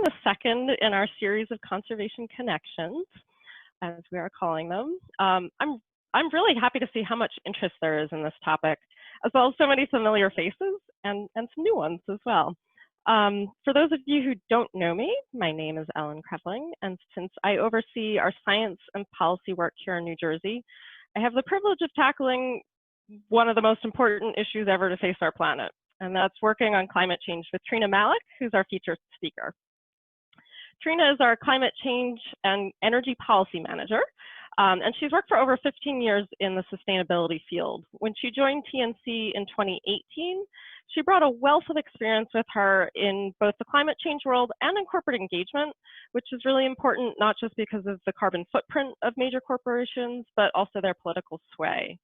the second in our series of conservation connections, as we are calling them. I'm really happy to see how much interest there is in this topic, as well as so many familiar faces and some new ones as well. For those of you who don't know me, my name is Ellen Krevling, and since I oversee our science and policy work here in New Jersey, I have the privilege of tackling one of the most important issues ever to face our planet, and that's working on climate change with Trina Malik, who's our featured speaker. Trina is our climate change and energy policy manager, and she's worked for over 15 years in the sustainability field. When she joined TNC in 2018, she brought a wealth of experience with her in both the climate change world and in corporate engagement, which is really important, not just because of the carbon footprint of major corporations, but also their political sway.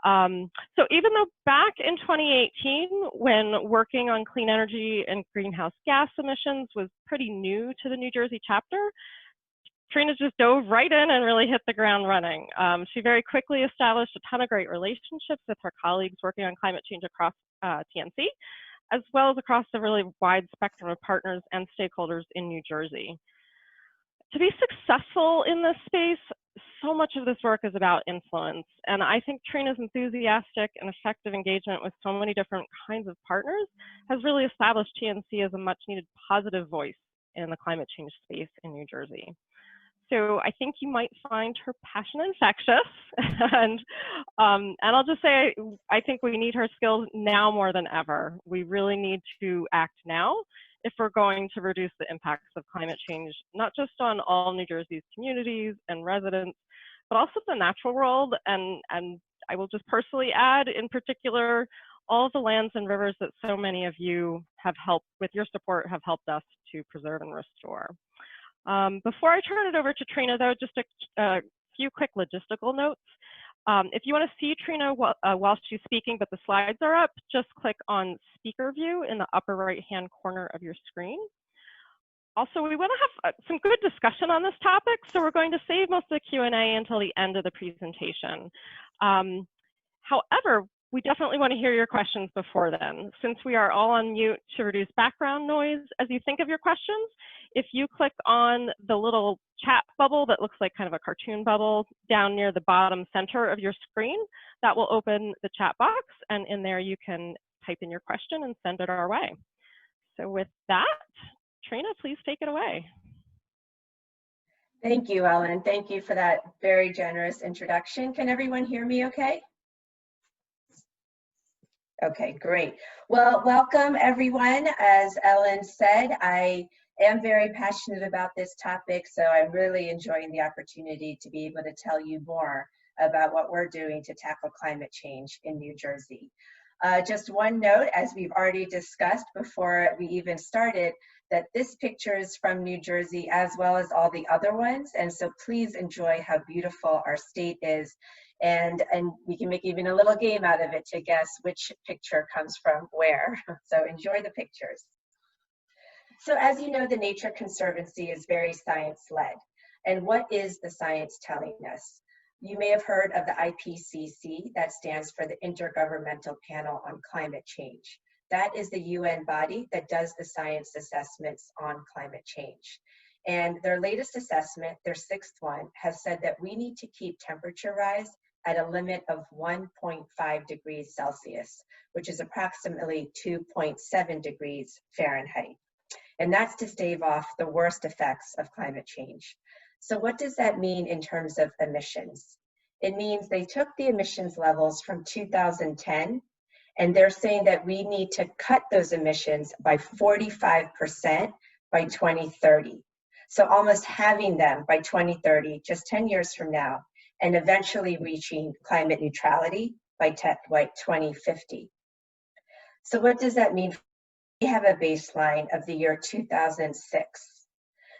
So even though back in 2018, when working on clean energy and greenhouse gas emissions was pretty new to the New Jersey chapter, Trina just dove right in and really hit the ground running. She very quickly established a ton of great relationships with her colleagues working on climate change across TNC, as well as across a really wide spectrum of partners and stakeholders in New Jersey. To be successful in this space, so much of this work is about influence. And I think Trina's enthusiastic and effective engagement with so many different kinds of partners has really established TNC as a much needed positive voice in the climate change space in New Jersey. So I think you might find her passion infectious. and I'll just say, I think we need her skills now more than ever. We really need to act now if we're going to reduce the impacts of climate change, not just on all New Jersey's communities and residents, but also the natural world. And I will just personally add, in particular, all of the lands and rivers that so many of you have helped, with your support, have helped us to preserve and restore. Before I turn it over to Trina, though, just a few quick logistical notes. If you want to see Trina while she's speaking, but the slides are up, just click on Speaker View in the upper right-hand corner of your screen. Also, we want to have some good discussion on this topic, so we're going to save most of the Q&A until the end of the presentation. However, we definitely want to hear your questions before then. Since we are all on mute to reduce background noise, as you think of your questions, if you click on the little chat bubble that looks like kind of a cartoon bubble down near the bottom center of your screen, that will open the chat box, and in there you can type in your question and send it our way. So with that, Trina, please take it away. Thank you, Ellen. Thank you for that very generous introduction. Can everyone hear me okay? Okay, great. Well, welcome everyone. As Ellen said, I am very passionate about this topic, so I'm really enjoying the opportunity to be able to tell you more about what we're doing to tackle climate change in New Jersey. Just one note, as we've already discussed before we even started, that this picture is from New Jersey as well as all the other ones, and so please enjoy how beautiful our state is. And we can make even a little game out of it to guess which picture comes from where. So enjoy the pictures. So as you know, the Nature Conservancy is very science-led. And what is the science telling us? You may have heard of the IPCC, that stands for the Intergovernmental Panel on Climate Change. That is the UN body that does the science assessments on climate change. And their latest assessment, their sixth one, has said that we need to keep temperature rise at a limit of 1.5 degrees Celsius, which is approximately 2.7 degrees Fahrenheit. And that's to stave off the worst effects of climate change. So what does that mean in terms of emissions? It means they took the emissions levels from 2010, and they're saying that we need to cut those emissions by 45% by 2030. So almost halving them by 2030, just 10 years from now, and eventually reaching climate neutrality by 2050. So what does that mean? We have a baseline of the year 2006.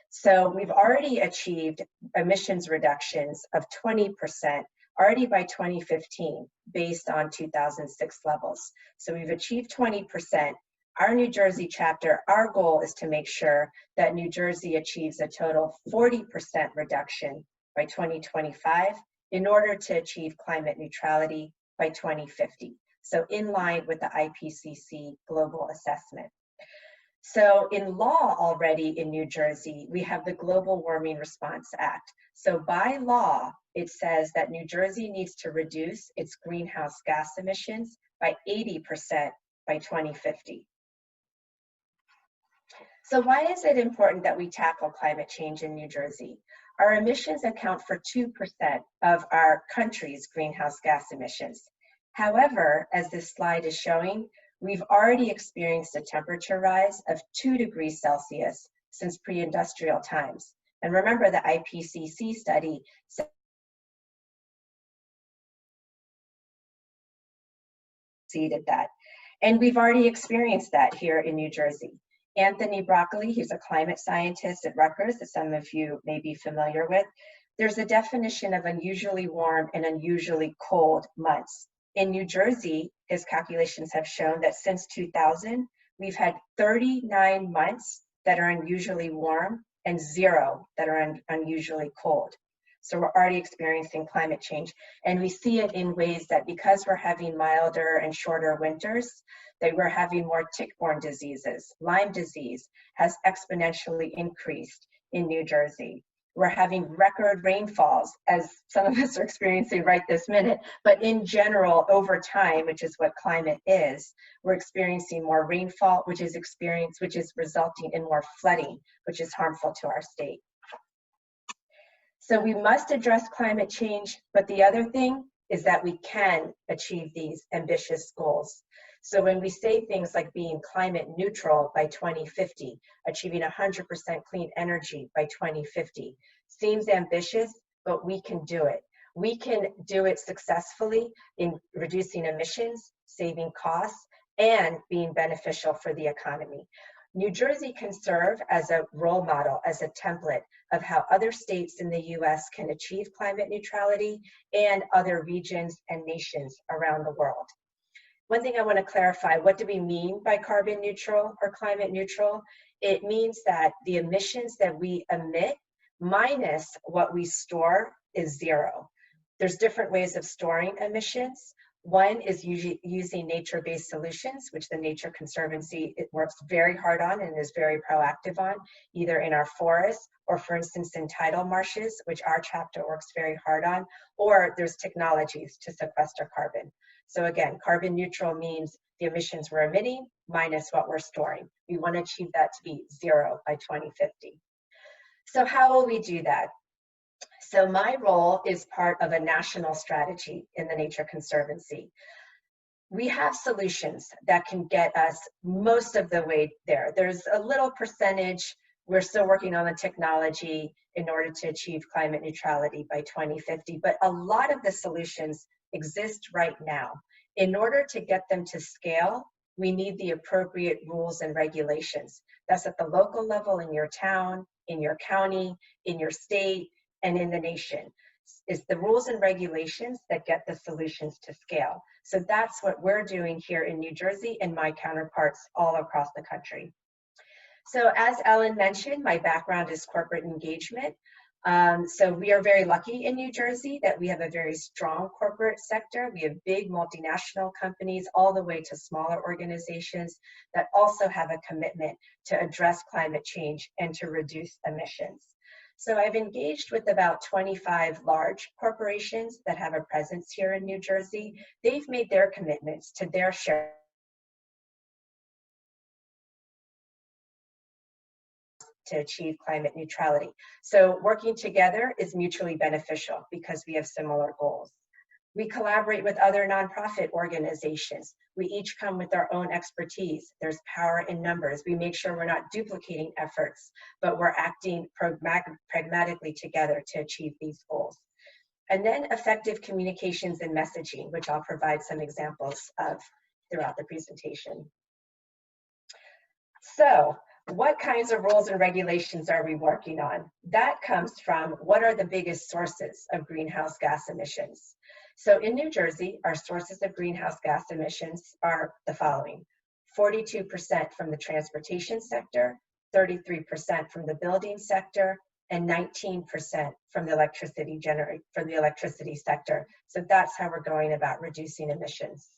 So we've already achieved emissions reductions of 20% already by 2015 based on 2006 levels. So we've achieved 20%. Our New Jersey chapter, our goal is to make sure that New Jersey achieves a total 40% reduction by 2025 in order to achieve climate neutrality by 2050. So in line with the IPCC global assessment. So in law already in New Jersey, we have the Global Warming Response Act. So by law, it says that New Jersey needs to reduce its greenhouse gas emissions by 80% by 2050. So why is it important that we tackle climate change in New Jersey? Our emissions account for 2% of our country's greenhouse gas emissions. However, as this slide is showing, we've already experienced a temperature rise of 2 degrees Celsius since pre-industrial times. And remember, the IPCC study exceeded that. And we've already experienced that here in New Jersey. Anthony Broccoli, he's a climate scientist at Rutgers that some of you may be familiar with. There's a definition of unusually warm and unusually cold months. In New Jersey, his calculations have shown that since 2000, we've had 39 months that are unusually warm and 0 that are unusually cold. So we're already experiencing climate change. And we see it in ways that because we're having milder and shorter winters, that we're having more tick-borne diseases. Lyme disease has exponentially increased in New Jersey. We're having record rainfalls, as some of us are experiencing right this minute, but in general, over time, which is what climate is, we're experiencing more rainfall, which is resulting in more flooding, which is harmful to our state. So we must address climate change, but the other thing is that we can achieve these ambitious goals. So when we say things like being climate neutral by 2050, achieving 100% clean energy by 2050, seems ambitious, but we can do it. We can do it successfully in reducing emissions, saving costs, and being beneficial for the economy. New Jersey can serve as a role model, as a template of how other states in the US can achieve climate neutrality and other regions and nations around the world. One thing I want to clarify, what do we mean by carbon neutral or climate neutral? It means that the emissions that we emit minus what we store is 0. There's different ways of storing emissions. One is using nature-based solutions, which the Nature Conservancy works very hard on and is very proactive on, either in our forests or, for instance, in tidal marshes, which our chapter works very hard on, or there's technologies to sequester carbon. So again, carbon neutral means the emissions we're emitting minus what we're storing. We want to achieve that to be 0 by 2050. So how will we do that? So my role is part of a national strategy in the Nature Conservancy. We have solutions that can get us most of the way there. There's a little percentage, we're still working on the technology in order to achieve climate neutrality by 2050, but a lot of the solutions exist right now. In order to get them to scale, we need the appropriate rules and regulations. That's at the local level in your town, in your county, in your state, and in the nation. It's the rules and regulations that get the solutions to scale. So that's what we're doing here in New Jersey and my counterparts all across the country. So as Ellen mentioned, my background is corporate engagement. So we are very lucky in New Jersey that we have a very strong corporate sector. We have big multinational companies all the way to smaller organizations that also have a commitment to address climate change and to reduce emissions. So I've engaged with about 25 large corporations that have a presence here in New Jersey. They've made their commitments to their share to achieve climate neutrality. So working together is mutually beneficial because we have similar goals. We collaborate with other nonprofit organizations. We each come with our own expertise. There's power in numbers. We make sure we're not duplicating efforts, but we're acting pragmatically together to achieve these goals. And then effective communications and messaging, which I'll provide some examples of throughout the presentation. So, what kinds of rules and regulations are we working on? That comes from what are the biggest sources of greenhouse gas emissions. So in New Jersey, our sources of greenhouse gas emissions are the following: 42% from the transportation sector, 33% from the building sector, and 19% from the electricity sector. So that's how we're going about reducing emissions.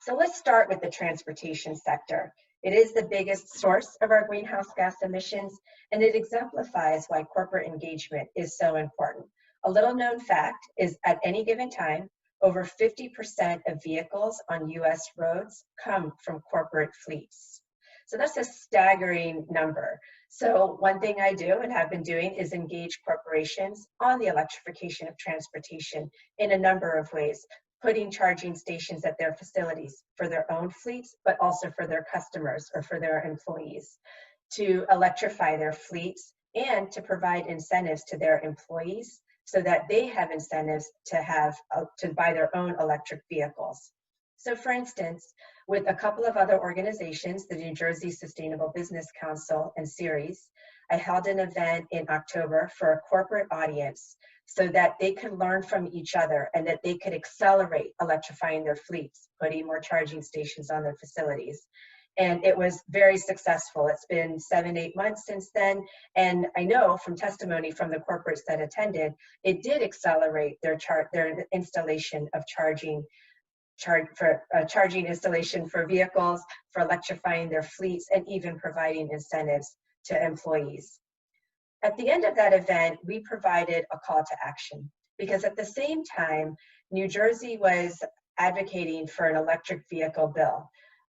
So let's start with the transportation sector. It is the biggest source of our greenhouse gas emissions, and it exemplifies why corporate engagement is so important. A little known fact is at any given time, over 50% of vehicles on US roads come from corporate fleets. So that's a staggering number. So one thing I do and have been doing is engage corporations on the electrification of transportation in a number of ways, putting charging stations at their facilities for their own fleets, but also for their customers or for their employees, to electrify their fleets and to provide incentives to their employees so that they have incentives to buy their own electric vehicles. So for instance, with a couple of other organizations, the New Jersey Sustainable Business Council and Ceres, I held an event in October for a corporate audience so that they could learn from each other and that they could accelerate electrifying their fleets, putting more charging stations on their facilities. And it was very successful. It's been 7-8 months since then. And I know from testimony from the corporates that attended, it did accelerate their installation of charging installation for vehicles, for electrifying their fleets, and even providing incentives to employees. At the end of that event, we provided a call to action because at the same time, New Jersey was advocating for an electric vehicle bill.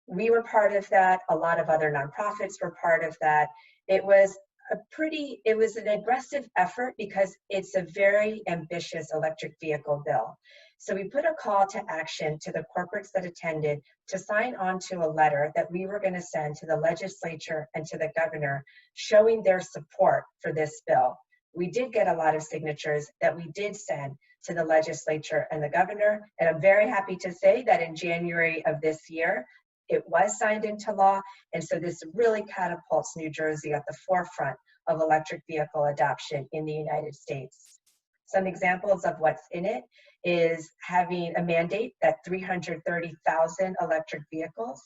We were part of that. A lot of other nonprofits were part of that. It was an aggressive effort because it's a very ambitious electric vehicle bill. So we put a call to action to the corporates that attended to sign on to a letter that we were going to send to the legislature and to the governor showing their support for this bill. We did get a lot of signatures that we did send to the legislature and the governor, and I'm very happy to say that in January of this year, it was signed into law, and so this really catapults New Jersey at the forefront of electric vehicle adoption in the United States. Some examples of what's in it is having a mandate that 330,000 electric vehicles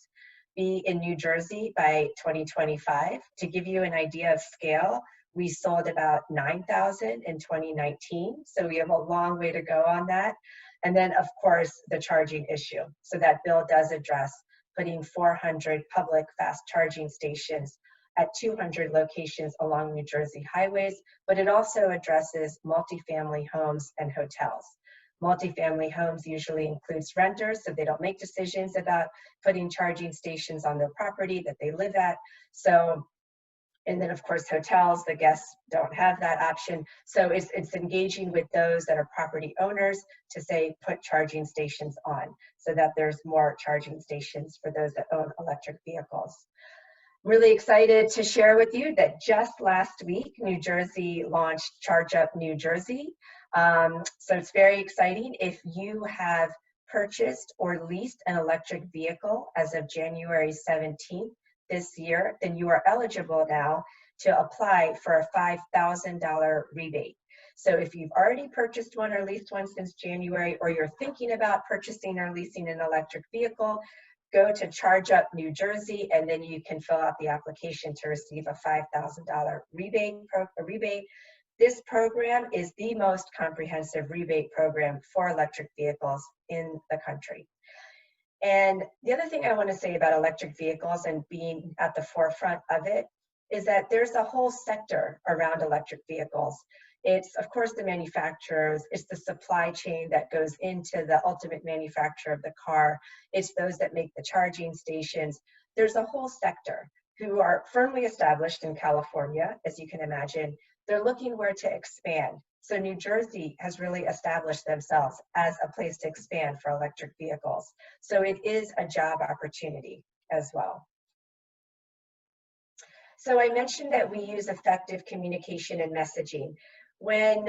be in New Jersey by 2025. To give you an idea of scale, we sold about 9,000 in 2019, so we have a long way to go on that. And then, of course, the charging issue. So that bill does address putting 400 public fast charging stations at 200 locations along New Jersey highways, but it also addresses multifamily homes and hotels. Multifamily homes usually includes renters, so they don't make decisions about putting charging stations on their property that they live at. So, and then of course hotels, the guests don't have that option. So it's engaging with those that are property owners to say, put charging stations on so that there's more charging stations for those that own electric vehicles. Really excited to share with you that just last week, New Jersey launched Charge Up New Jersey. So it's very exciting. If you have purchased or leased an electric vehicle as of January 17th this year, then you are eligible now to apply for a $5,000 rebate. So if you've already purchased one or leased one since January, or you're thinking about purchasing or leasing an electric vehicle, go to Charge Up New Jersey, and then you can fill out the application to receive a $5,000 rebate. This program is the most comprehensive rebate program for electric vehicles in the country. And the other thing I want to say about electric vehicles and being at the forefront of it is that there's a whole sector around electric vehicles. It's, of course, the manufacturers, it's the supply chain that goes into the ultimate manufacture of the car, it's those that make the charging stations. There's a whole sector who are firmly established in California, as you can imagine. They're looking where to expand. So New Jersey has really established themselves as a place to expand for electric vehicles. So it is a job opportunity as well. So I mentioned that we use effective communication and messaging. When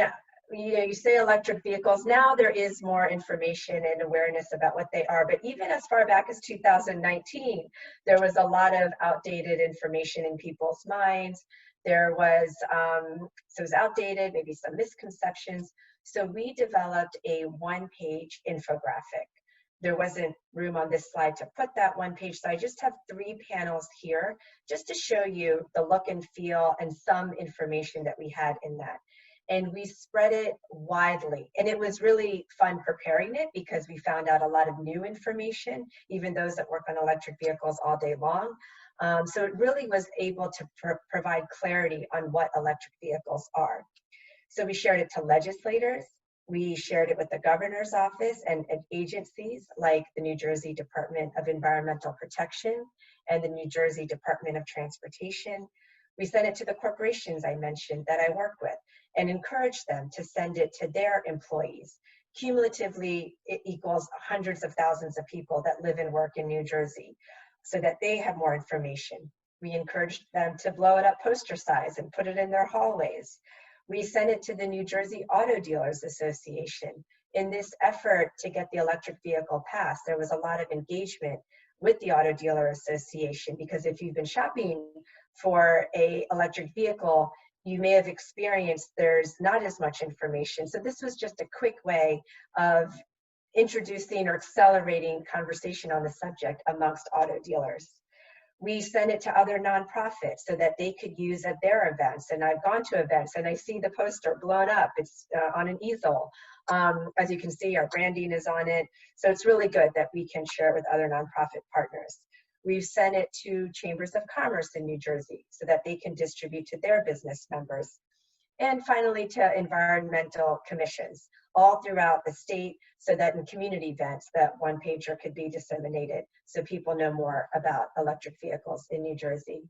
you say electric vehicles, now there is more information and awareness about what they are, but even as far back as 2019, there was a lot of outdated information in people's minds. There was, so it was outdated, maybe some misconceptions. So we developed a one-page infographic. There wasn't room on this slide to put that one page, so I just have 3 panels here just to show you the look and feel and some information that we had in that. and we spread it widely. And it was really fun preparing it because we found out a lot of new information, even those that work on electric vehicles all day long. So it really was able to provide clarity on what electric vehicles are. So we shared it to legislators. We shared it with the governor's office and agencies like the New Jersey Department of Environmental Protection and the New Jersey Department of Transportation. We sent it to the corporations I mentioned that I work with and encouraged them to send it to their employees. Cumulatively, it equals hundreds of thousands of people that live and work in New Jersey so that they have more information. We encouraged them to blow it up poster size and put it in their hallways. We sent it to the New Jersey Auto Dealers Association. In this effort to get the electric vehicle passed, there was a lot of engagement with the Auto Dealer Association, because if you've been shopping for an electric vehicle, you may have experienced there's not as much information. So this was just a quick way of introducing or accelerating conversation on the subject amongst auto dealers. We send it to other nonprofits so that they could use at their events. And I've gone to events and I see the poster blown up. It's on an easel. As you can see, our branding is on it. So it's really good that we can share with other nonprofit partners. We've sent it to chambers of commerce in New Jersey so that they can distribute to their business members. And finally, to environmental commissions all throughout the state, so that in community events that one pager could be disseminated so people know more about electric vehicles in New Jersey.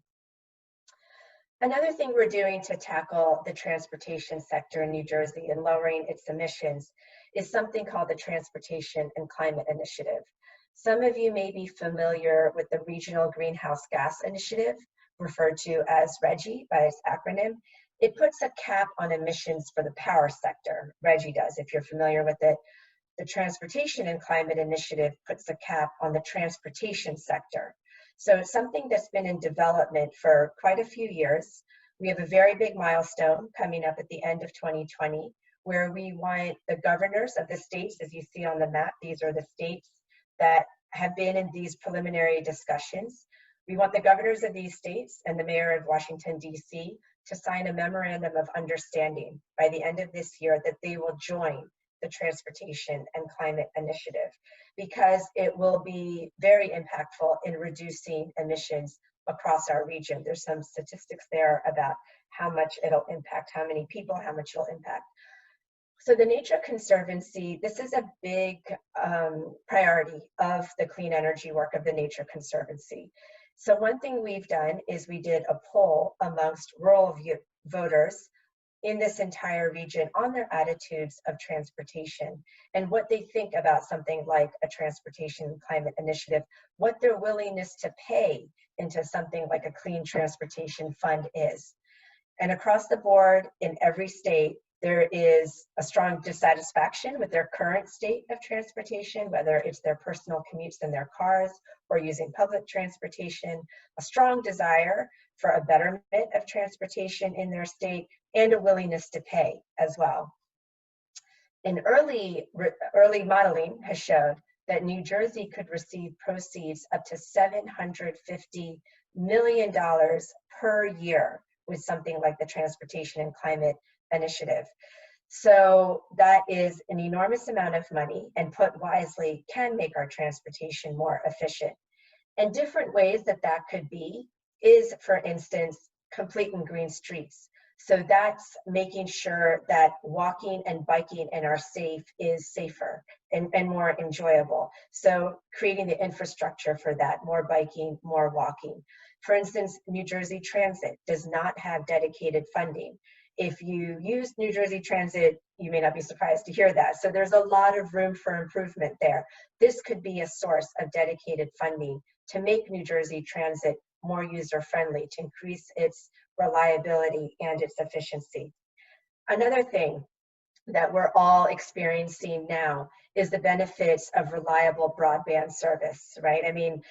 Another thing we're doing to tackle the transportation sector in New Jersey and lowering its emissions is something called the Transportation and Climate Initiative. Some of you may be familiar with the Regional Greenhouse Gas Initiative, referred to as RGGI by its acronym. It puts a cap on emissions for the power sector. RGGI does, if you're familiar with it. The Transportation and Climate Initiative puts a cap on the transportation sector. So it's something that's been in development for quite a few years. We have a very big milestone coming up at the end of 2020, where we want the governors of the states, as you see on the map, these are the states that have been in these preliminary discussions. We want the governors of these states and the mayor of Washington, D.C. to sign a memorandum of understanding by the end of this year that they will join the Transportation and Climate Initiative, because it will be very impactful in reducing emissions across our region. There's some statistics there about how much it'll impact, how many people, how much it'll impact. So the Nature Conservancy, this is a big priority of the clean energy work of the Nature Conservancy. So one thing we've done is we did a poll amongst rural voters in this entire region on their attitudes of transportation and what they think about something like a transportation and climate initiative, what their willingness to pay into something like a clean transportation fund is. And across the board in every state, there is a strong dissatisfaction with their current state of transportation, whether it's their personal commutes in their cars or using public transportation, a strong desire for a betterment of transportation in their state, and a willingness to pay as well. And early modeling has showed that New Jersey could receive proceeds up to $750 million per year with something like the Transportation and Climate Initiative. So that is an enormous amount of money, and put wisely can make our transportation more efficient. And different ways that that could be is, for instance, complete and green streets. So that's making sure that walking and biking in our safe is safer and more enjoyable. So creating the infrastructure for that, more biking, more walking. For instance, New Jersey Transit does not have dedicated funding. If you use New Jersey Transit, you may not be surprised to hear that. So there's a lot of room for improvement there. This could be a source of dedicated funding to make New Jersey Transit more user-friendly, to increase its reliability and its efficiency. Another thing that we're all experiencing now is the benefits of reliable broadband service, right? I mean,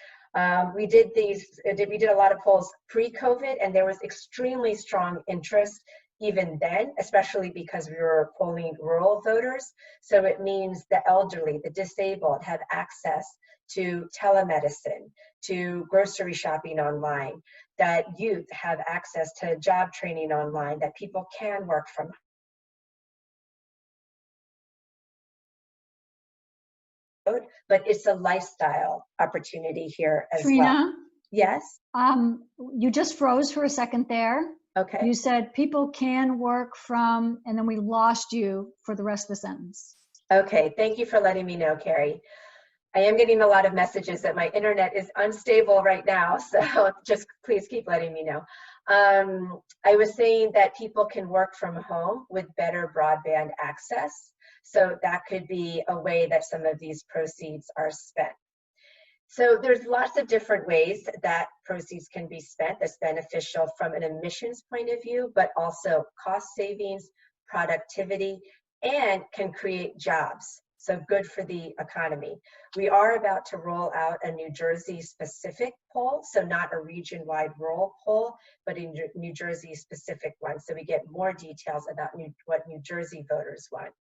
we did a lot of polls pre-COVID, and there was extremely strong interest even then, especially because we were polling rural voters. So it means the elderly, the disabled have access to telemedicine, to grocery shopping online, that youth have access to job training online, that people can work from road, but it's a lifestyle opportunity here as well. Trina, Yes? you just froze for a second there. Okay. You said people can work from, and then we lost you for the rest of the sentence. Okay, thank you for letting me know, Carrie. I am getting a lot of messages that my internet is unstable right now, so just please keep letting me know. I was saying that people can work from home with better broadband access, so that could be a way that some of these proceeds are spent. So there's lots of different ways that proceeds can be spent that's beneficial from an emissions point of view, but also cost savings, productivity, and can create jobs. So good for the economy. We are about to roll out a New Jersey specific poll, so not a region-wide rural poll, but a New Jersey specific one. So we get more details about what New Jersey voters want.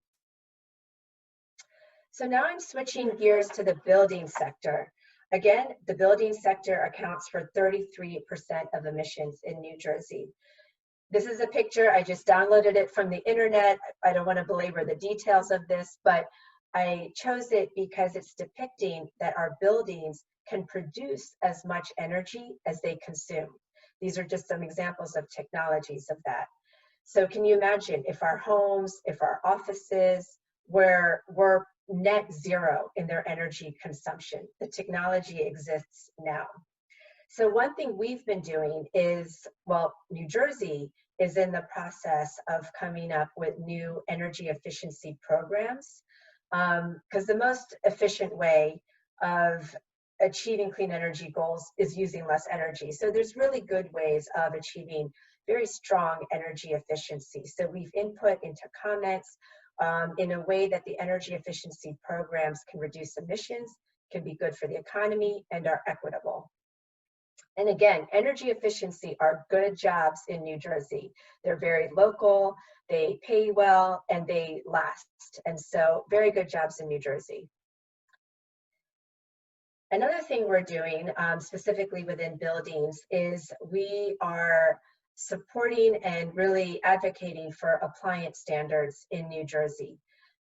So now I'm switching gears to the building sector. Again, the building sector accounts for 33% of emissions in New Jersey. This is a picture, I just downloaded it from the internet. I don't want to belabor the details of this, but I chose it because it's depicting that our buildings can produce as much energy as they consume. These are just some examples of technologies of that. So can you imagine if our homes, if our offices were net zero in their energy consumption? The technology exists now. So one thing we've been doing is, well, New Jersey is in the process of coming up with new energy efficiency programs, because the most efficient way of achieving clean energy goals is using less energy. So there's really good ways of achieving very strong energy efficiency. So we've input into comments in a way that the energy efficiency programs can reduce emissions, can be good for the economy, and are equitable. And again, energy efficiency are good jobs in New Jersey. They're very local, they pay well, and they last. And so very good jobs in New Jersey. Another thing we're doing specifically within buildings is we are supporting and really advocating for appliance standards in New Jersey.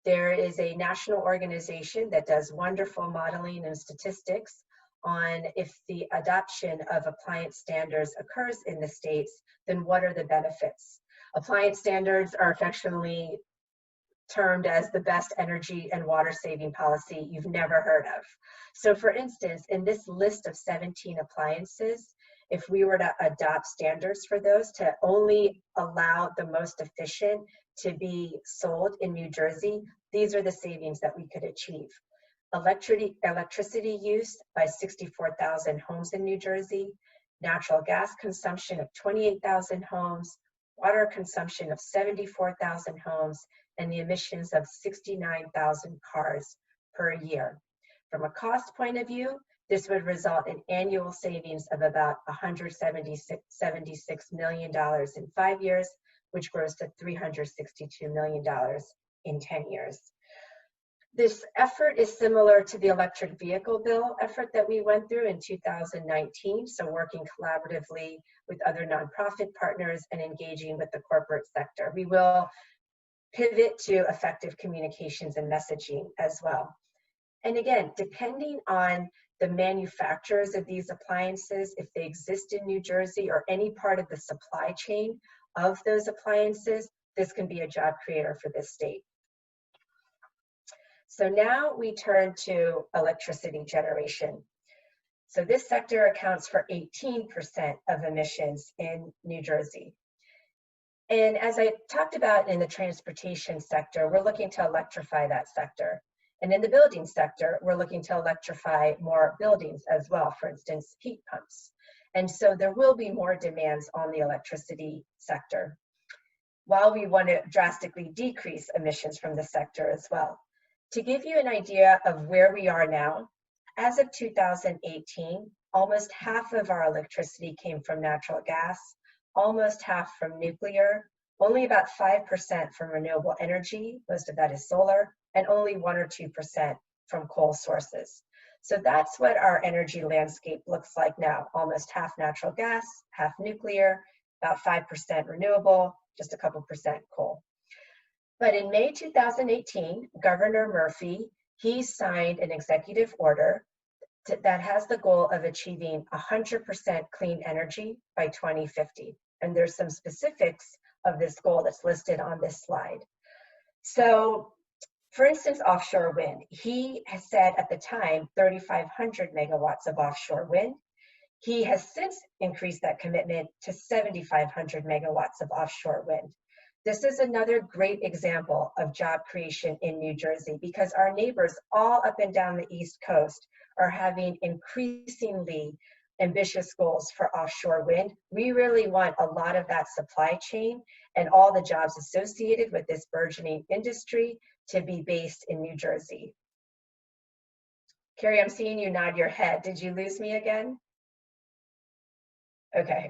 There is a national organization that does wonderful modeling and statistics on if the adoption of appliance standards occurs in the states, then what are the benefits? Appliance standards are affectionately termed as the best energy and water saving policy you've never heard of. So for instance, in this list of 17 appliances, if we were to adopt standards for those to only allow the most efficient to be sold in New Jersey, these are the savings that we could achieve. Electricity use by 64,000 homes in New Jersey, natural gas consumption of 28,000 homes, water consumption of 74,000 homes, and the emissions of 69,000 cars per year. From a cost point of view, this would result in annual savings of about $176 million in 5 years, which grows to $362 million in 10 years. This effort is similar to the electric vehicle bill effort that we went through in 2019, so working collaboratively with other nonprofit partners and engaging with the corporate sector. We will pivot to effective communications and messaging as well. And again, depending on the manufacturers of these appliances, if they exist in New Jersey or any part of the supply chain of those appliances, this can be a job creator for this state. So now we turn to electricity generation. So this sector accounts for 18% of emissions in New Jersey. And as I talked about in the transportation sector, we're looking to electrify that sector. And in the building sector, we're looking to electrify more buildings as well, for instance, heat pumps. And so there will be more demands on the electricity sector, while we want to drastically decrease emissions from the sector as well. To give you an idea of where we are now, as of 2018, almost half of our electricity came from natural gas, almost half from nuclear, only about 5% from renewable energy, most of that is solar, and only 1 or 2% from coal sources. So that's what our energy landscape looks like now, almost half natural gas, half nuclear, about 5% renewable, just a couple percent coal. But in May 2018, Governor Murphy, he signed an executive order that has the goal of achieving 100% clean energy by 2050. And there's some specifics of this goal that's listed on this slide. So, for instance, offshore wind. He has said at the time 3,500 megawatts of offshore wind. He has since increased that commitment to 7,500 megawatts of offshore wind. This is another great example of job creation in New Jersey, because our neighbors all up and down the East Coast are having increasingly ambitious goals for offshore wind. We really want a lot of that supply chain and all the jobs associated with this burgeoning industry to be based in New Jersey. Carrie, I'm seeing you nod your head. Did you lose me again? Okay.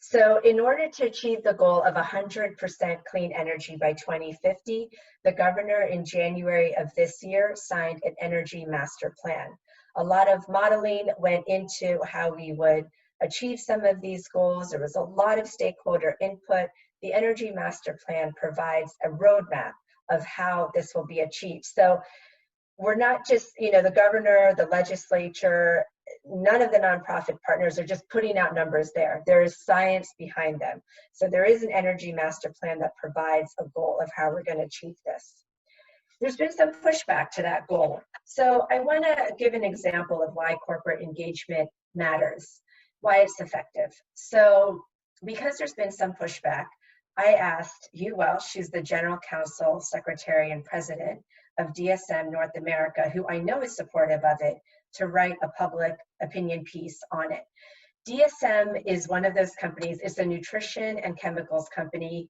So in order to achieve the goal of 100% clean energy by 2050, the governor in January of this year signed an energy master plan. A lot of modeling went into how we would achieve some of these goals. There was a lot of stakeholder input. The energy master plan provides a roadmap of how this will be achieved. So we're not just, the governor, the legislature, none of the nonprofit partners are just putting out numbers there. There is science behind them. So there is an energy master plan that provides a goal of how we're going to achieve this. There's been some pushback to that goal. So I want to give an example of why corporate engagement matters, why it's effective. So because there's been some pushback, I asked Hugh Welsh, who's the General Counsel, Secretary, and President of DSM North America, who I know is supportive of it, to write a public opinion piece on it. DSM is one of those companies. It's a nutrition and chemicals company.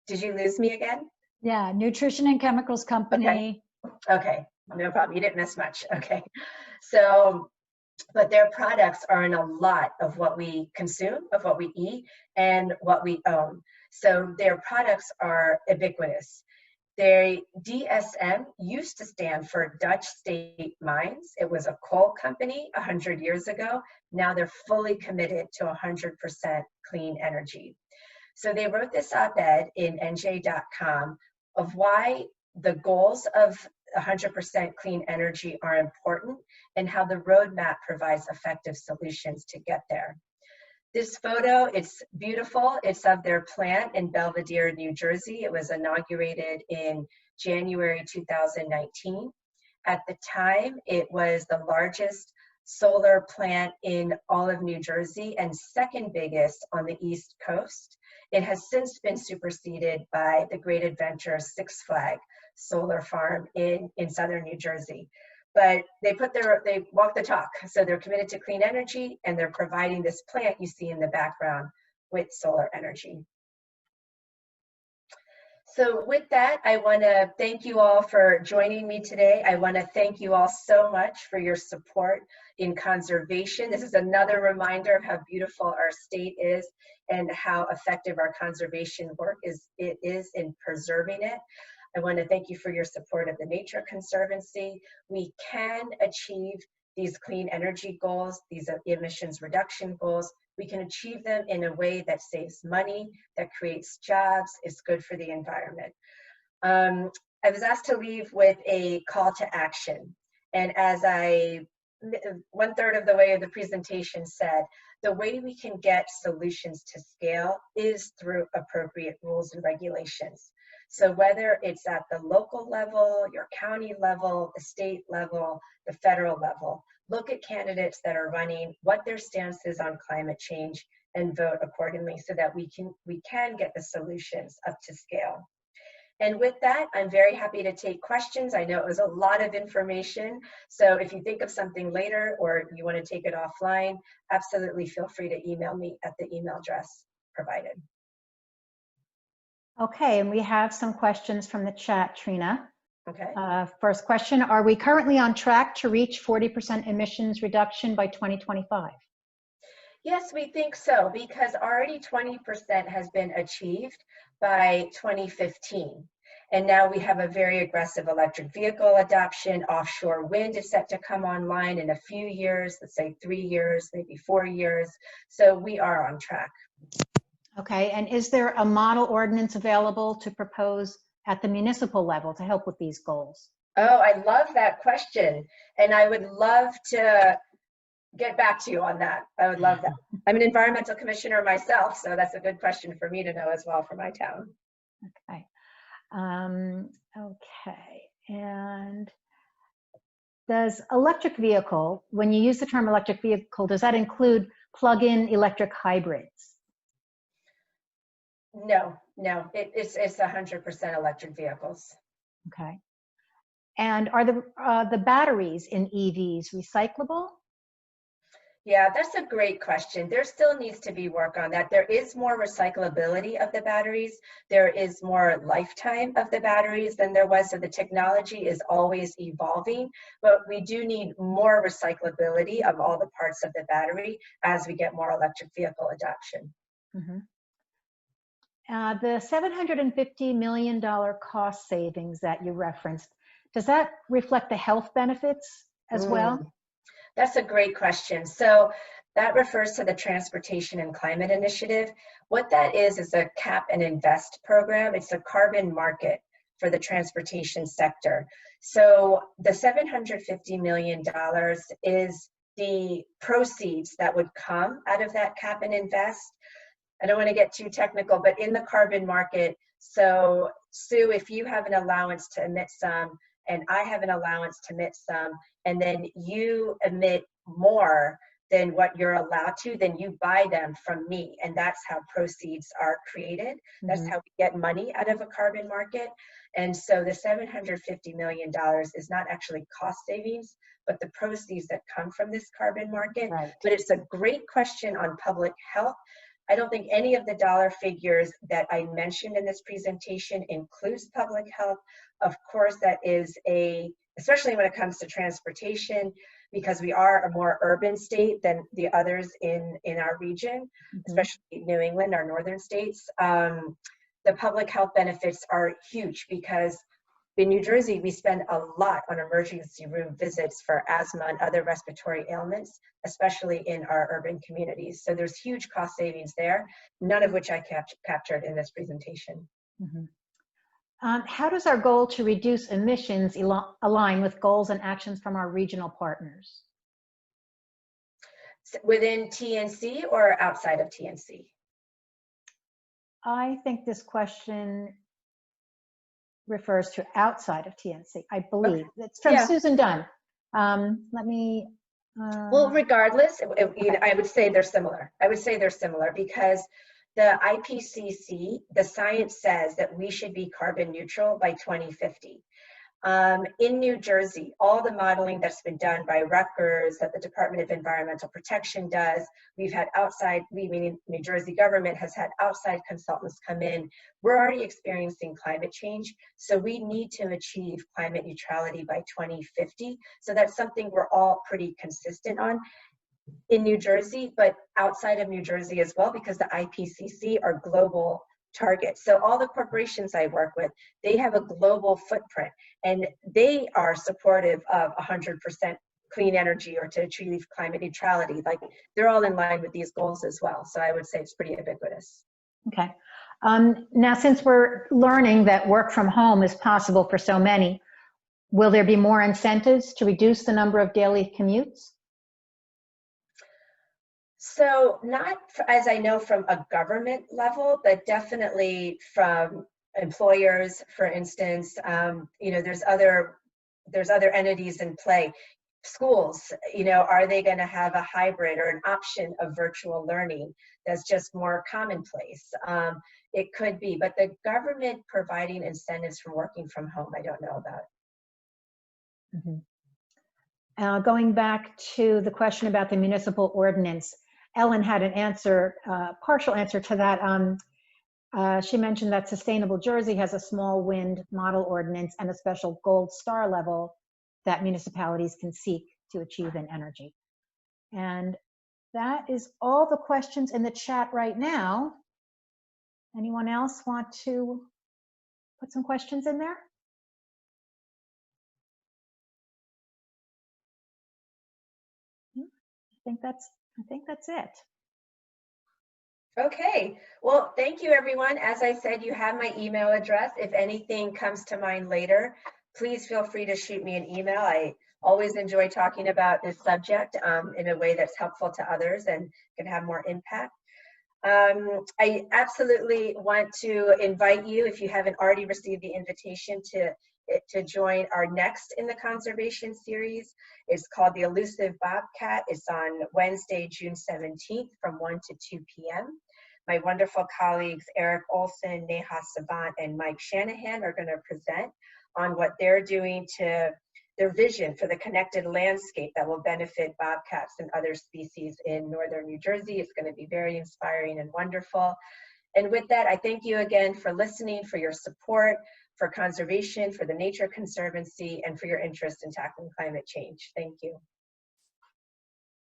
Did you lose me again? Yeah, nutrition and chemicals company. Okay, no problem. You didn't miss much. Okay. So, but their products are in a lot of what we consume, of what we eat, and what we own. So their products are ubiquitous. Their DSM used to stand for Dutch State Mines. It was a coal company 100 years ago. Now they're fully committed to 100% clean energy. So they wrote this op-ed in NJ.com of why the goals of 100% clean energy are important and how the roadmap provides effective solutions to get there. This photo, it's beautiful. It's of their plant in Belvidere, New Jersey. It was inaugurated in January 2019. At the time, it was the largest solar plant in all of New Jersey and second biggest on the East Coast. It has since been superseded by the Great Adventure Six Flag solar farm in southern New Jersey. But they walk the talk. So they're committed to clean energy, and they're providing this plant you see in the background with solar energy. So with that, I want to thank you all for joining me today. I want to thank you all so much for your support in conservation. This is another reminder of how beautiful our state is and how effective our conservation work is in preserving it. I want to thank you for your support of the Nature Conservancy. We can achieve these clean energy goals, these emissions reduction goals. We can achieve them in a way that saves money, that creates jobs, is good for the environment. I was asked to leave with a call to action. And as 1/3 of the way of the presentation said, the way we can get solutions to scale is through appropriate rules and regulations. So whether it's at the local level, your county level, the state level, the federal level, look at candidates that are running, what their stance is on climate change, and vote accordingly so that we can get the solutions up to scale. And with that, I'm very happy to take questions. I know it was a lot of information, so if you think of something later or you want to take it offline, absolutely feel free to email me at the email address provided. Okay, and we have some questions from the chat, Trina. Okay. First question, are we currently on track to reach 40% emissions reduction by 2025? Yes, we think so, because already 20% has been achieved by 2015. And now we have a very aggressive electric vehicle adoption. Offshore wind is set to come online in a few years, let's say 3 years, maybe 4 years. So we are on track. Okay, and is there a model ordinance available to propose at the municipal level to help with these goals? Oh, I love that question. And I would love to get back to you on that. I would love that. I'm an environmental commissioner myself, so that's a good question for me to know as well for my town. Okay. Okay, and does electric vehicle, when you use the term electric vehicle, does that include plug-in electric hybrids? No, it's 100% electric vehicles. Okay. And are the batteries in EVs recyclable? Yeah, that's a great question. There still needs to be work on that. There is more recyclability of the batteries. There is more lifetime of the batteries than there was. So the technology is always evolving, but we do need more recyclability of all the parts of the battery as we get more electric vehicle adoption. Mm-hmm. The $750 million cost savings that you referenced, does that reflect the health benefits as well? That's a great question. So that refers to the Transportation and Climate Initiative. What that is a cap and invest program. It's a carbon market for the transportation sector. So the $750 million is the proceeds that would come out of that cap and invest. I don't want to get too technical, but in the carbon market, so Sue, if you have an allowance to emit some, and I have an allowance to emit some, and then you emit more than what you're allowed to, then you buy them from me. And that's how proceeds are created. That's how we get money out of a carbon market. And so the $750 million is not actually cost savings, but the proceeds that come from this carbon market. Right. But it's a great question on public health. I don't think any of the dollar figures that I mentioned in this presentation includes public health. Of course, that is especially when it comes to transportation, because we are a more urban state than the others in our region, especially New England, our northern states. The public health benefits are huge because in New Jersey, we spend a lot on emergency room visits for asthma and other respiratory ailments, especially in our urban communities. So there's huge cost savings there, none of which I captured in this presentation. How does our goal to reduce emissions align with goals and actions from our regional partners? Within TNC or outside of TNC? I think this question refers to outside of TNC, I believe. Okay. It's from Susan Dunn. Let me... Well, regardless, I would say they're similar. I would say they're similar because the IPCC, the science says that we should be carbon neutral by 2050. In New Jersey, all the modeling that's been done by Rutgers, that the Department of Environmental Protection does, we've had meaning New Jersey government has had outside consultants come in. We're already experiencing climate change, so we need to achieve climate neutrality by 2050. So that's something we're all pretty consistent on in New Jersey, but outside of New Jersey as well, because the IPCC are global targets. So all the corporations I work with, they have a global footprint and they are supportive of 100% clean energy or to achieve climate neutrality. Like they're all in line with these goals as well. So I would say it's pretty ubiquitous. Okay. Now, since we're learning that work from home is possible for so many, will there be more incentives to reduce the number of daily commutes? So not as I know from a government level, but definitely from employers, for instance. There's other entities in play. Schools, are they going to have a hybrid or an option of virtual learning that's just more commonplace? It could be, but the government providing incentives for working from home, I don't know about. Going back to the question about the municipal ordinance, Ellen had an answer, partial answer to that. She mentioned that Sustainable Jersey has a small wind model ordinance and a special gold star level that municipalities can seek to achieve in energy. And that is all the questions in the chat right now. Anyone else want to put some questions in there? I think that's it. Okay, well, thank you, everyone. As I said, you have my email address. If anything comes to mind later, please feel free to shoot me an email. I always enjoy talking about this subject in a way that's helpful to others and can have more impact. I absolutely want to invite you, if you haven't already received the invitation, to join our next in the conservation series. It's called The Elusive Bobcat. It's on Wednesday, June 17th from 1 to 2 p.m. My wonderful colleagues, Eric Olson, Neha Savant, and Mike Shanahan are going to present on what they're doing to their vision for the connected landscape that will benefit bobcats and other species in northern New Jersey. It's going to be very inspiring and wonderful. And with that, I thank you again for listening, for your support, for conservation, for the Nature Conservancy, and for your interest in tackling climate change. Thank you.